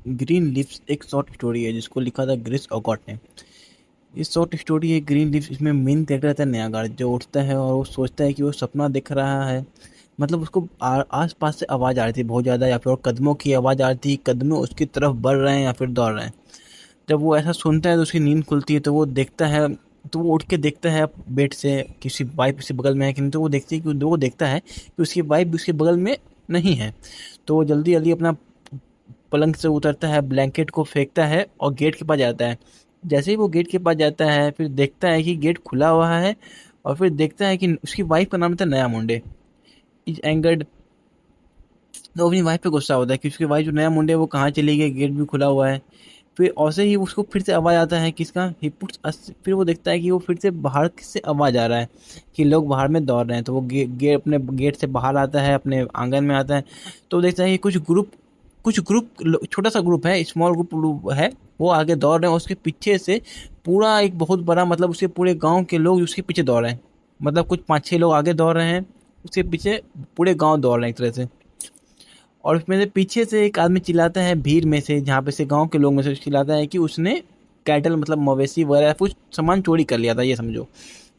Green leaves एक short story है जिसको लिखा था ग्रेस ओगॉट ने। इस शॉर्ट स्टोरी है ग्रीन लीव्स। इसमें मेन कैरेक्टर रहता है न्यागार, जो उठता है और वो सोचता है कि वो सपना देख रहा है। मतलब उसको आस पास से आवाज़ आ रही थी बहुत ज़्यादा, या फिर कदमों की आवाज़ आ रही थी, कदमों उसकी तरफ बढ़ रहे हैं या फिर दौड़ रहे हैं। जब वो ऐसा सुनता है तो उसकी नींद खुलती है, तो वो देखता है, तो वो उठ के देखता है बेड से किसी वाइफ उसके बगल में है कि नहीं। तो वो देखती है कि वो देखता है कि उसकी वाइफ भी उसके बगल में नहीं है। तो वो जल्दी जल्दी अपना पलंग से उतरता है, ब्लैंकेट को फेंकता है और गेट के पास जाता है। जैसे ही वो गेट के पास जाता है, फिर देखता है कि गेट खुला हुआ है, और फिर देखता है कि उसकी वाइफ का नाम था नया मुंडे। इज एंगर्ड, तो अपनी वाइफ पे गुस्सा होता है कि उसकी वाइफ जो नया मुंडे है वो कहाँ चली गई, गेट भी खुला हुआ है। फिर ऐसे ही उसको फिर से आवाज़ आता है किसका, ही पुट्स अस। फिर वो देखता है कि वो फिर से बाहर से आवाज़ आ रहा है कि लोग बाहर में दौड़ रहे हैं। तो वो अपने गेट से बाहर आता है, अपने आंगन में आता है। तो वो देखता है कि कुछ ग्रुप छोटा सा ग्रुप है, स्मॉल ग्रुप है, वो आगे दौड़ रहे हैं। उसके पीछे से पूरा एक बहुत बड़ा, मतलब उसके पूरे गांव के लोग उसके पीछे दौड़ रहे हैं। मतलब कुछ 5-6 लोग आगे दौड़ रहे हैं, उसके पीछे पूरे गांव दौड़ रहे हैं एक तरह से। और उसमें से पीछे से एक आदमी चिल्लाता है, भीड़ में से, जहाँ पे से गांव के लोग में से चिल्लाता है कि उसने कैटल, मतलब मवेशी वगैरह कुछ सामान चोरी कर लिया था, ये समझो।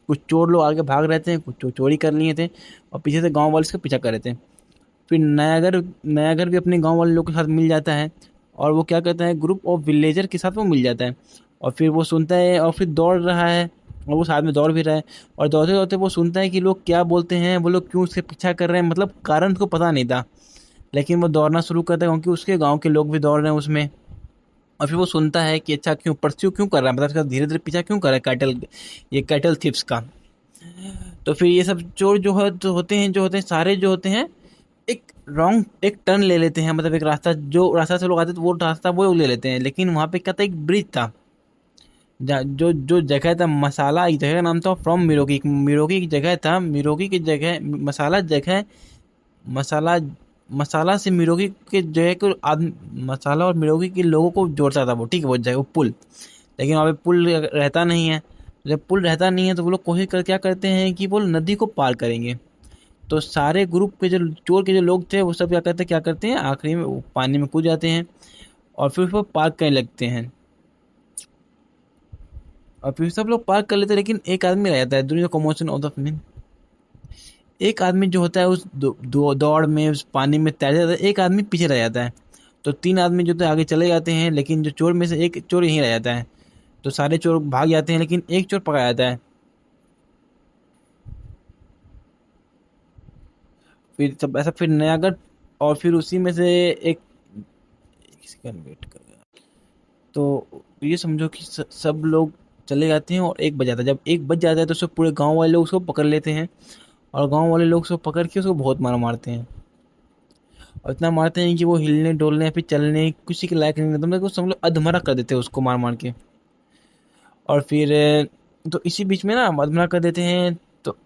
कुछ चोर लोग आगे भाग रहे थे, कुछ चोरी कर लिए थे, और पीछे से गांव वाले उसका पीछा कर रहे थे। फिर नयागर भी अपने गांव वाले लोग के साथ मिल जाता है, और वो क्या कहता है, ग्रुप ऑफ विलेजर के साथ वो मिल जाता है। और फिर वो सुनता है, और फिर दौड़ रहा है, और वो साथ में दौड़ भी रहा है। और दौड़ते दौड़ते वो सुनता है कि लोग क्या बोलते हैं, वो लोग क्यों उसके पीछा कर रहे हैं, मतलब कारण उसको पता नहीं था। लेकिन वो दौड़ना शुरू करता है क्योंकि उसके गांव के लोग भी दौड़ रहे हैं उसमें। और फिर वो सुनता है कि अच्छा, क्यों परस्यू क्यों कर रहा है, मतलब इसका धीरे धीरे पीछा क्यों कर रहा है कैटल, ये कैटल थिप्स का। तो फिर ये सब चोर जो होते हैं सारे जो होते हैं, एक टर्न ले लेते हैं, मतलब एक रास्ता, जो रास्ता से लोग आते थे वो रास्ता वो लोग ले लेते हैं। लेकिन वहाँ पे क्या था, एक ब्रिज था, जो जो जगह था मसाला, एक जगह का नाम था फ्रॉम मिरोगी। मिरोगी की जगह था, मिरोगी की जगह मसाला जगह, मसाला मसाला से मिरोगी के जगह को आदमी, मसाला और मिरोगी के लोगों को जोड़ता था वो, ठीक है, वो जगह वो पुल। लेकिन वहाँ पे पुल रहता नहीं है। जब पुल रहता नहीं है तो वो लोग कोशिश कर क्या करते हैं कि वो नदी को पार करेंगे। तो सारे ग्रुप के जो चोर के जो लोग थे वो सब क्या करते हैं आखिरी में वो पानी में कूद जाते हैं, और फिर उसको पार करने लगते हैं। और फिर सब लोग पार कर लेते हैं, लेकिन एक आदमी रह जाता है दुनिया कमोशन ऑफ द फिल्म। एक आदमी जो होता है उस दौड़ में, उस पानी में तैर जाता है, एक आदमी पीछे रह जाता है। तो 3 आदमी जो थे आगे चले जाते हैं, लेकिन जो चोर में से एक चोर यहीं रह जाता है। तो सारे चोर भाग जाते हैं, लेकिन एक चोर पकड़ा जाता है। फिर सब ऐसा, फिर नयागढ़, और फिर उसी में से एक सेकंड वेट कर। तो ये समझो कि सब लोग चले जाते हैं और 1 बज जाता है। जब 1 बज जाता है तो सब पूरे गांव वाले लोग उसको पकड़ लेते हैं, और गांव वाले लोग उसको पकड़ के उसको बहुत मार मारते हैं। और इतना मारते हैं कि वो हिलने डोलने या फिर चलने किसी के लायक नहीं रहता, मतलब सब लोग अधमरा कर देते हैं उसको मार मार के। और फिर तो इसी बीच में ना अधमरा कर देते हैं। तो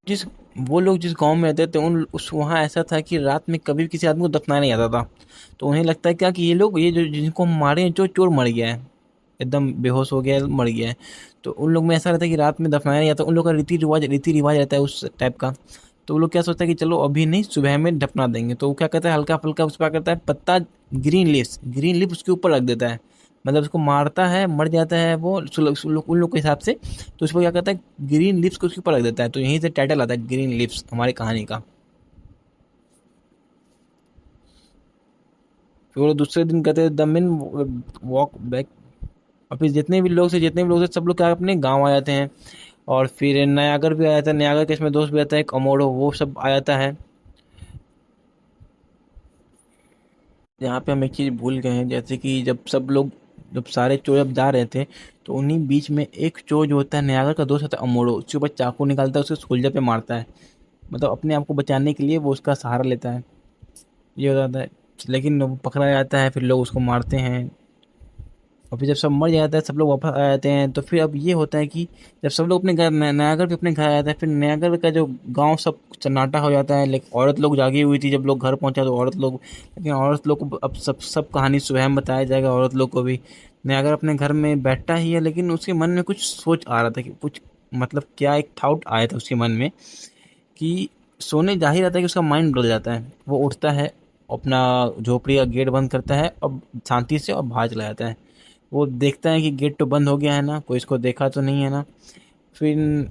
जिस वो लोग जिस गांव में रहते थे उन उस वहाँ ऐसा था कि रात में कभी भी किसी आदमी को दफनाया नहीं जाता था। तो उन्हें लगता है क्या कि ये लोग, ये जो जिनको हम मारे हैं, जो चोर मर गया है, एकदम बेहोश हो गया है, मर गया है। तो उन लोग में ऐसा रहता है कि रात में दफनाया नहीं जाता, उन लोग का रीति रिवाज रहता है उस टाइप का। तो वो लोग क्या सोचता है कि चलो अभी नहीं, सुबह में दफना देंगे। तो वो क्या करता है, हल्का फुल्का उस पर करता है पत्ता, ग्रीन लीव्स उसके ऊपर रख देता है। मतलब उसको मारता है, मर जाता है वो उन लोग के हिसाब से। तो उसको क्या करता है, ग्रीन लिप्स को उसके ऊपर रख देता है। तो यहीं से टाइटल आता है ग्रीन लिप्स हमारी कहानी का। फिर वो दूसरे दिन कहते हैं द मेन वॉक बैक। और फिर जितने भी लोग थे सब लोग क्या अपने गांव आ जाते हैं। और फिर नयागर भी आ जाता है, नयागर के इसमें दोस्त भी आता है, एक अमोड़ो, वो सब आ जाता है। यहाँ पे हम एक चीज़ भूल गए हैं, जैसे कि जब सारे चोर जब जा रहे थे, तो उन्हीं बीच में एक चोर जो होता है नयागर का दोस्त होता है अमोड़ो, उसके ऊपर चाकू निकालता है, उसके सोल्जर पे मारता है। मतलब अपने आप को बचाने के लिए वो उसका सहारा लेता है, ये हो जाता है। लेकिन वो पकड़ा जाता है, फिर लोग उसको मारते हैं। और फिर जब सब मर जाता है, सब लोग वापस आ जाते हैं, तो फिर अब ये होता है कि जब सब लोग अपने घर, नयागढ़ भी अपने घर आ जाता है, फिर नयागढ़ का जो गांव सब सन्नाटा हो जाता है। लेकिन औरत लोग जागी हुई थी, जब लोग घर पहुंचा तो औरत लोग, लेकिन औरत लोग को अब सब सब कहानी सुबह में बताया जाएगा औरत लोग को भी। नयागढ़ अपने घर में बैठा ही है, लेकिन उसके मन में कुछ सोच आ रहा था कि कुछ, मतलब क्या, एक थाउट आया था उसके मन में कि सोने जा ही रहता है कि उसका माइंड बदल जाता है। वो उठता है, अपना झोपड़ी का गेट बंद करता है और शांति से और बाहर चला जाता है। वो देखता है कि गेट तो बंद हो गया है ना, कोई इसको देखा तो नहीं है ना। फिर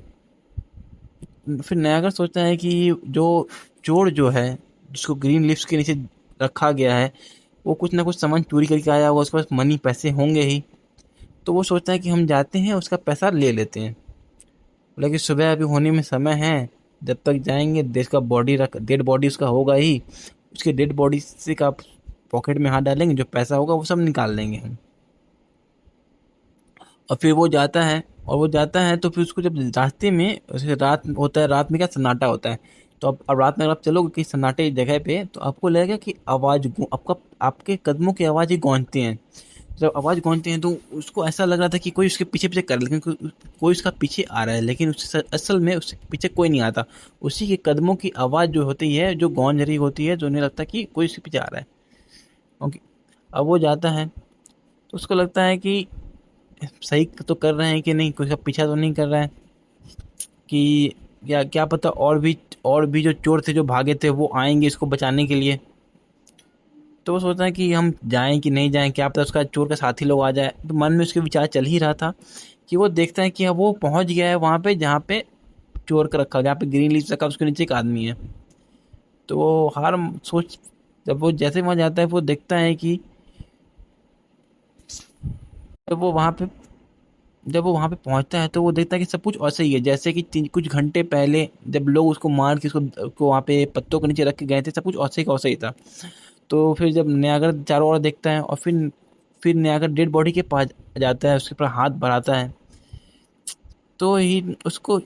फिर नयागर सोचता है कि जो चोर जो है, जिसको ग्रीन लीव्स के नीचे रखा गया है, वो कुछ ना कुछ सामान चोरी करके आया होगा, उसके पास मनी पैसे होंगे ही। तो वो सोचता है कि हम जाते हैं उसका पैसा ले लेते हैं। लेकिन सुबह अभी होने में समय है, जब तक जाएंगे देश का बॉडी रख डेड बॉडी उसका होगा ही, उसके डेड बॉडी से का पॉकेट में हाथ डालेंगे, जो पैसा होगा वो सब निकाल लेंगे हम। और फिर वो जाता है, और वो जाता है तो फिर उसको जब रास्ते में उसे रात होता है, रात में क्या सन्नाटा होता है। तो अब रात में अगर आप चलोगे किसी सन्नाटे जगह पे तो आपको लगेगा कि आपका आपके कदमों की आवाज़ ही गूंजती हैं। जब आवाज़ गूंजती हैं तो उसको ऐसा लग रहा था कि कोई उसके पीछे पीछे कर, लेकिन कोई उसका पीछे आ रहा है, लेकिन उससे असल में उसके पीछे कोई नहीं आता। उसी के कदमों की आवाज़ जो होती है, जो गूंज रही होती है, जो उन्हें लगता है कि कोई उसके पीछे आ रहा है। ओके। अब वो जाता है तो उसको लगता है कि सही तो कर रहे हैं कि नहीं, कोई का पीछा तो नहीं कर रहा है, कि या क्या पता और भी जो चोर थे जो भागे थे वो आएंगे इसको बचाने के लिए। तो वो सोचता है कि हम जाएं कि नहीं जाएं, क्या पता उसका चोर का साथी लोग आ जाए। तो मन में उसके विचार चल ही रहा था कि वो देखता है कि अब वो पहुंच गया है वहां पे जहाँ पे चोर का रखा, जहाँ पे ग्रीन लीफ रखा, उसके नीचे एक आदमी है। तो वो सोच जब वो जैसे वहां जाता है वो देखता है कि जब वो वहां पे जब वो वहां पे पहुंचता है तो वो देखता है कि सब कुछ वैसे ही है जैसे कि कुछ घंटे पहले जब लोग उसको मार के उसको वहां पे पत्तों के नीचे रख के गए थे, सब कुछ वैसे का वैसे ही था। तो फिर जब न्यागर चारों ओर देखता है और फिर न्यागर डेड बॉडी के पास जाता है, उसके ऊपर हाथ बढ़ाता है। तो ही उसको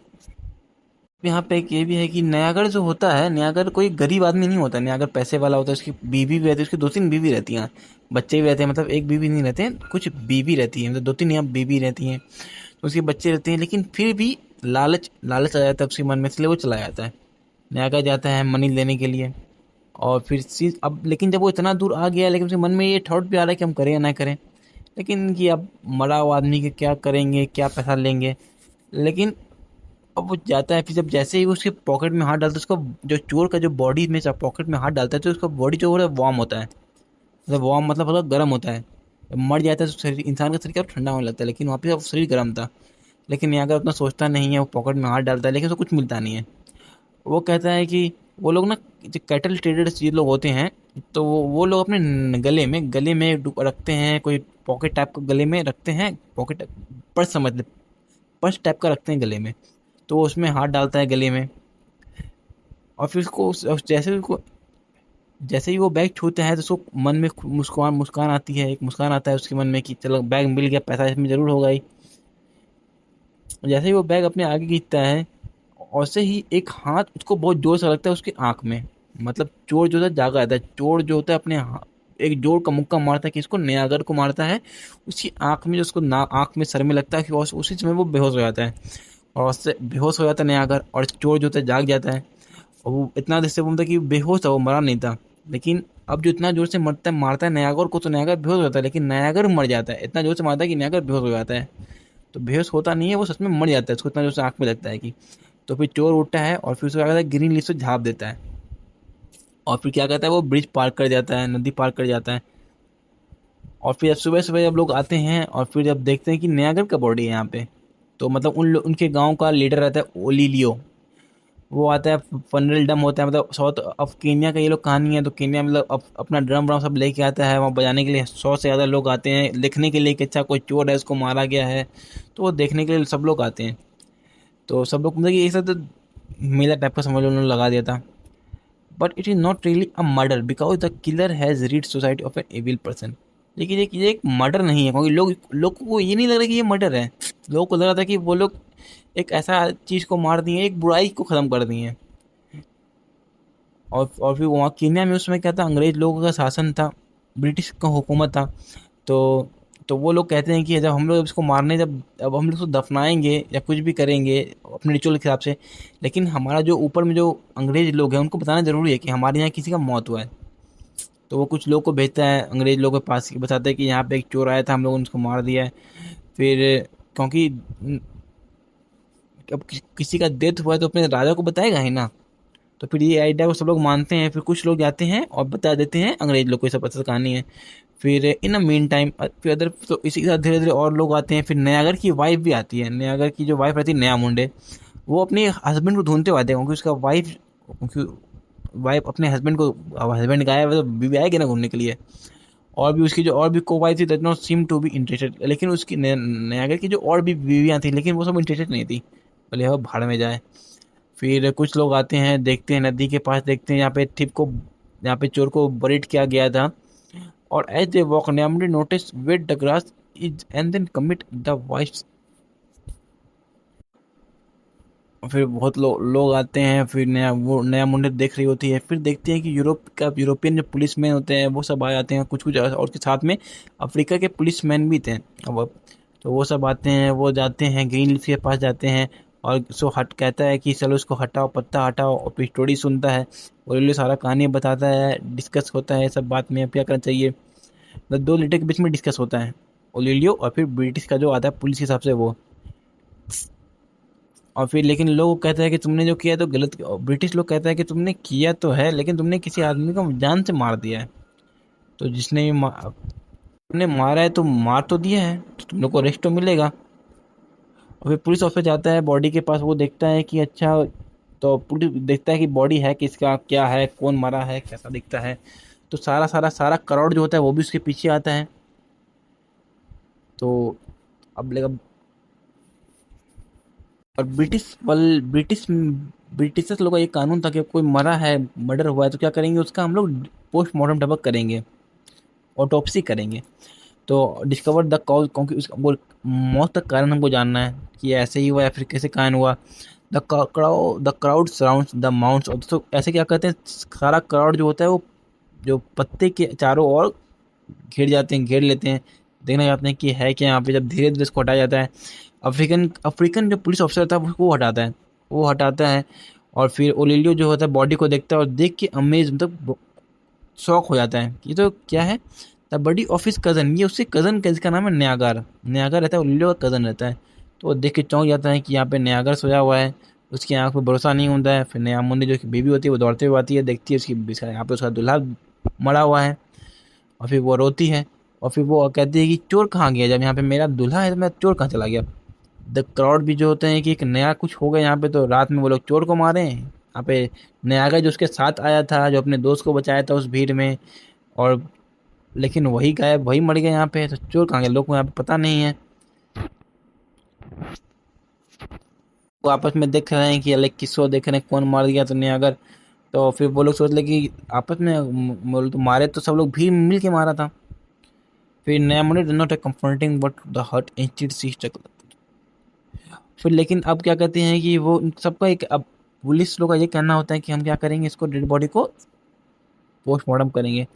यहाँ पे एक ये भी है कि न्यागर जो होता है, न्यागर कोई गरीब आदमी नहीं होता, न्यागर पैसे वाला होता है। उसकी बीवी भी रहती है, उसकी दो तीन बीवी रहती हैं, बच्चे भी रहते हैं, मतलब एक बीवी नहीं रहते हैं, कुछ बीवी रहती है, मतलब दो तीन यहाँ बीवी रहती हैं, तो उसके बच्चे रहते हैं। लेकिन फिर भी लालच लालच आ जाता है उसके मन में, इसलिए वो चला जाता है। न्यागा जाता है मनी लेने के लिए। और फिर अब लेकिन जब वो इतना दूर आ गया, लेकिन उसके मन में ये थॉट भी आ रहा है कि हम करें या ना करें, लेकिन कि अब मरा हुआ आदमी के क्या करेंगे, क्या पैसा लेंगे। लेकिन अब वो जाता है, फिर जब जैसे ही वो उसके पॉकेट में हाथ डालता है, उसका जो चोर का जो बॉडी में जब पॉकेट में हाथ डालता है तो उसका बॉडी जो है वार्म होता है। मतलब वार्म मतलब थोड़ा गर्म होता है। जब मर जाता है तो शरीर, इंसान का शरीर क्या ठंडा होने लगता है, लेकिन वहाँ पे अब शरीर गर्म था। लेकिन यहाँ का उतना सोचता नहीं है, वो पॉकेट में हाथ डालता है लेकिन उसको कुछ मिलता नहीं है। वो कहता है कि वो लोग ना, जो कैटल ट्रेडर्स ये लोग होते हैं, तो वो लोग अपने गले में रखते हैं, कोई पॉकेट टाइप का गले में रखते हैं, पॉकेट पर्स समझ ले, पर्स टाइप का रखते हैं गले में। तो वो उसमें हाथ डालता है गले में, और फिर जैसे ही वो बैग छूता है तो उसको मन में मुस्कान मुस्कान आती है, एक मुस्कान आता है उसके मन में कि चलो बैग मिल गया, पैसा इसमें ज़रूर होगा ही। जैसे ही वो बैग अपने आगे खींचता है, वैसे ही एक हाथ उसको बहुत जोर से लगता है उसकी आंख में। मतलब चोर जो है जागा रहता है, चोर जो होता है एक जोर का मुक्का मारता है, कि इसको न्यागर को मारता है उसकी आंख में, जो उसको ना आंख में सर में लगता है, कि उसी समय वो बेहोश हो जाता है। और उससे बेहोश हो जाता है न्यागर, और चोर जो होता है जाग जाता है। और वो इतना देर से बोलता है कि बेहोश था, वो मरा नहीं था। लेकिन अब जो इतना जोर से मारता है नयागर को, तो नयागर बेहोश हो जाता है, लेकिन नयागर मर जाता है, इतना जोर से मारता है कि नयागर बेहोश हो जाता है। तो बेहोश होता नहीं है, वो सच में मर जाता है, उसको इतना जोर से आंख में लगता है कि। तो फिर चोर उठता है और फिर उसको क्या करता है, ग्रीन लीफ से झाँप देता है। और फिर क्या करता है, वो ब्रिज पार कर जाता है, नदी पार कर जाता है। और फिर सुबह सुबह जब लोग आते हैं और फिर जब देखते हैं कि नयागर का बॉडी है यहाँ पे, तो मतलब उनके गांव का लीडर रहता है ओलिलियो। वो आता है, फनरल डम होता है, मतलब साउथ ऑफ केन्या का ये लोग कहानी है। तो केन्या मतलब अपना ड्रम व्रम सब लेके आता है वहाँ बजाने के लिए, 100 से ज़्यादा लोग आते हैं देखने के लिए कि अच्छा कोई चोर है, उसको मारा गया है। तो वो देखने के लिए सब लोग आते हैं। तो सब लोग मतलब कि एक साथ मेला टाइप का समझ लो उन्होंने लगा दिया था। But it is not really a murder because the killer has rid society of an evil person. लेकिन ये एक मर्डर नहीं है, क्योंकि लोगों को ये नहीं लग रहा कि ये मर्डर है। लोगों को लग रहा था कि वो लोग एक ऐसा चीज़ को मार दिए, एक बुराई को ख़त्म कर दिए। और फिर वहाँ कीनिया में उसमें क्या था, अंग्रेज लोगों का शासन था, ब्रिटिश का हुकूमत था। तो तो वो लोग कहते हैं कि जब हम लोग इसको मारने, जब अब हम लोग इसको दफनाएंगे या कुछ भी करेंगे अपने रिचुअल के हिसाब से, लेकिन हमारा जो ऊपर में जो अंग्रेज लोग हैं उनको बताना ज़रूरी है कि हमारे यहाँ किसी का मौत हुआ है। तो वो कुछ लोग को भेजता है अंग्रेज लोगों के पास, कि बताते हैं कि यहाँ पे एक चोर आया था, हम लोगों ने उसको मार दिया है। फिर क्योंकि अब किसी का डेथ हुआ है तो अपने राजा को बताएगा ही ना। तो फिर ये आइडिया को सब लोग मानते हैं, फिर कुछ लोग जाते हैं और बता देते हैं अंग्रेज लोग को ये सब पता कहानी है। फिर इन अ मीन टाइम फिर अदर, तो इसी के साथ धीरे धीरे और लोग आते हैं। फिर नयागर की वाइफ भी आती है। नयागर की जो वाइफ रहती है नया मुंडे, वो अपने हस्बैंड को ढूंढते हुए आते हैं, क्योंकि उसका वाइफ, क्योंकि वाइफ अपने हस्बैंड को, अब हस्बैंड गायब है तो बीवी आएगी ना घूमने के लिए। और भी उसकी जो और भी को वाइफ थी that not seem to be interested, लेकिन उसकी नयागर की जो और भी बीवियाँ थी लेकिन वो सब इंटरेस्टेड नहीं थी, भले वो भाड़ में जाए। फिर कुछ लोग आते हैं, देखते हैं नदी के पास, देखते हैं यहाँ पे थिप को, यहाँ पे चोर को बरीड किया गया था। और एज दे वॉक न्यामुंडे notice wet the grass is and then commit the wife. फिर बहुत लोग आते हैं, फिर नया मुंडे देख रही होती है। फिर देखते हैं कि यूरोपियन जो पुलिस मैन होते हैं वो सब आ जाते हैं, कुछ कुछ, और उसके साथ में अफ्रीका के पुलिस मैन भी थे। अब तो वो सब आते हैं, वो जाते हैं ग्रीन लीफ के पास जाते हैं, और सो हट कहता है कि चलो इसको हटाओ, पत्ता हटाओ, और फिर स्टोरी सुनता है और ये सारा कहानी बताता है, डिस्कस होता है सब बात में अब क्या करना चाहिए। मतलब दो लीडर के बीच में डिस्कस होता है, ओलिलियो और फिर ब्रिटिश का जो आता है पुलिस के हिसाब से वो। और फिर लेकिन लोग कहते हैं कि तुमने जो किया है तो गलत किया। और ब्रिटिश लोग कहते हैं कि तुमने किया तो है लेकिन तुमने किसी आदमी को जान से मार दिया है, तो जिसने भी तुमने मारा है तो मार तो दिया है, तो तुम लोग को अरेस्ट तो मिलेगा। और फिर पुलिस ऑफिसर जाता है बॉडी के पास, वो देखता है कि अच्छा, तो पुलिस देखता है कि बॉडी है किसका, क्या है, कौन मरा है, कैसा दिखता है। तो सारा सारा सारा क्राउड जो होता है वो भी उसके पीछे आता है। तो अब लगा, और ब्रिटिशर्स लोगों का ये कानून था कि कोई मरा है, मर्डर हुआ है तो क्या करेंगे, उसका हम लोग पोस्टमार्टम डबक करेंगे, ऑटोप्सी करेंगे। तो डिस्कवर द कॉज, क्योंकि उसका वो मौत का कारण हमको जानना है कि ऐसे ही हुआ या फिर कैसे कारण हुआ। The crowd surrounds the mounts, तो ऐसे क्या करते हैं, सारा क्राउड जो होता है वो जो पत्ते के चारों ओर घेर जाते हैं, घेर लेते हैं, देखना चाहते हैं कि है क्या यहाँ पे। जब धीरे धीरे इसको हटाया जाता है, अफ्रीकन अफ्रीकन जो पुलिस ऑफिसर था उसको हटाता है, वो हटाता है। और फिर ओलिलियो जो होता है बॉडी को देखता है और देख के अमेज, मतलब शौक हो जाता है कि ये तो क्या है, the body of his cousin, ये उससे कज़न का, जिसका नाम है न्यागार। न्यागार रहता है, ओलिलियो का कज़न रहता है। तो वो देख के चौंक जाता है कि यहाँ पे न्यागार सोया हुआ है। उसकी आँख पे भरोसा नहीं होता है। फिर नया मुंडे जो कि बीवी होती है वो दौड़ते हुए आती है, देखती है उसकी यहाँ पे उसका दूल्हा मरा हुआ है। और फिर वो रोती है, और फिर वो कहती है कि चोर कहाँ गया, जब यहाँ पे मेरा दूल्हा है तो मेरा चोर कहाँ चला गया। द क्राउड भी जो होते हैं कि एक नया कुछ हो गया यहाँ पे, तो रात में वो लोग चोर को मारे हैं यहाँ पे। नयागा जो उसके साथ आया था, जो अपने दोस्त को बचाया था उस भीड़ में, और लेकिन वही गायब, वही मर गया यहाँ पे, तो चोर कहाँ गए लोग को यहाँ पे पता नहीं है। वो आपस में देख रहे हैं कि अलग किसको देख रहे हैं, कौन मार दिया तो नहीं अगर। तो फिर वो लोग सोच ले कि आपस में बोले तो मारे तो सब लोग भीड़ मिल के मारा था। फिर नया मुंडे does not comforting but the hurt instead see struggle. फिर लेकिन अब क्या कहते हैं कि वो सबका एक, अब पुलिस लोग का ये कहना होता है कि हम क्या करेंगे, इसको डेड बॉडी को पोस्टमार्टम करेंगे।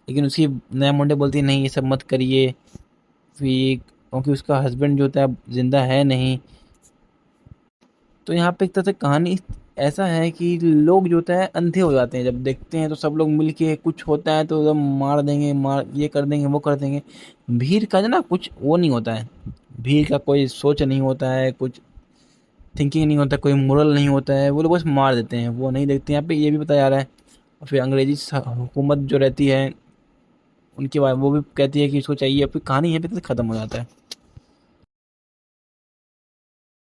लेकिन उसकी नया मुंडे बोलती है नहीं ये सब मत करिए, फिर क्योंकि उसका हस्बैंड जो होता है जिंदा है नहीं। तो यहाँ पे एक तरह से कहानी ऐसा है कि लोग जो होता है अंधे हो जाते हैं, जब देखते हैं तो सब लोग मिल के कुछ होता है तो एकदम मार देंगे, मार ये कर देंगे वो कर देंगे। भीड़ का जो ना कुछ वो नहीं होता है, भीड़ का कोई सोच नहीं होता है, कुछ थिंकिंग नहीं होता, कोई मोरल नहीं होता है, वो लोग बस मार देते हैं, वो नहीं देखते। यहाँ पे ये भी बताया जा रहा है। और फिर अंग्रेजी हुकूमत जो रहती है उनके बाद वो भी कहती है कि इसको चाहिए, फिर कहानी यहाँ पे खत्म हो जाता है।